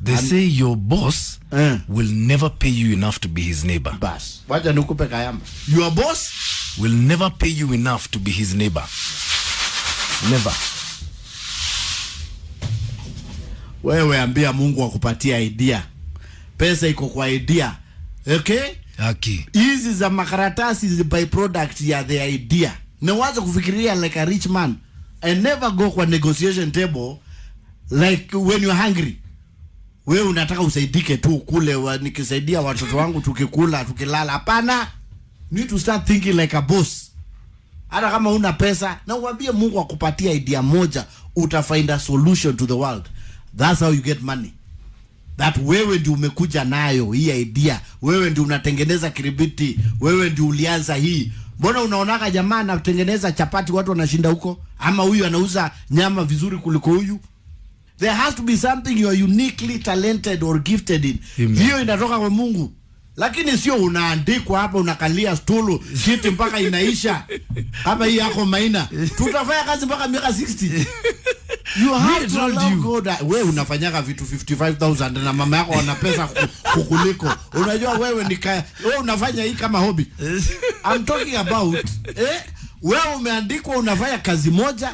They say your boss will never pay you enough to be his neighbor. Bas. Wacha nikupe kayamba. Your boss will never pay you enough to be his neighbor. Never. Wewe ambia Mungu akupatia idea. Pesa iko kwa idea. Okay? Okay. Hizi za makaratasi is the byproduct ya the idea. Na waza kufikiria like a rich man and never go kwa negotiation table like when you're hungry. Wewe unataka usaidike tu kule nikisaidia watoto wangu tukikula tukilala. Hapana. Need to start thinking like a boss. Hata kama una pesa na uambie Mungu akupatia idea moja, utafind a solution to the world. That's how you get money. That wewe ndio umekuja nayo hii idea. Wewe ndio unatengeneza kiribiti. Wewe ndio ulianza hii. Mbona unaonaka jamaa anatengeneza chapati watu wanashinda huko? Ama huyu anauza nyama vizuri kuliko huyu? There has to be something you are uniquely talented or gifted in. Hiyo inatoka kwa Mungu. Lakini sio unaandikwa hapa unakalia stulu kiti mpaka inaisha. Kama hii yako Maina. Tutafanya kazi mpaka miaka 60. You have to love God. Wewe unafanyaga vitu 55,000 na mama yako wana pesa kukuliko. Unajua wewe wewe unafanya hii kama hobby. I'm talking about wewe umeandikwa unafanya kazi moja.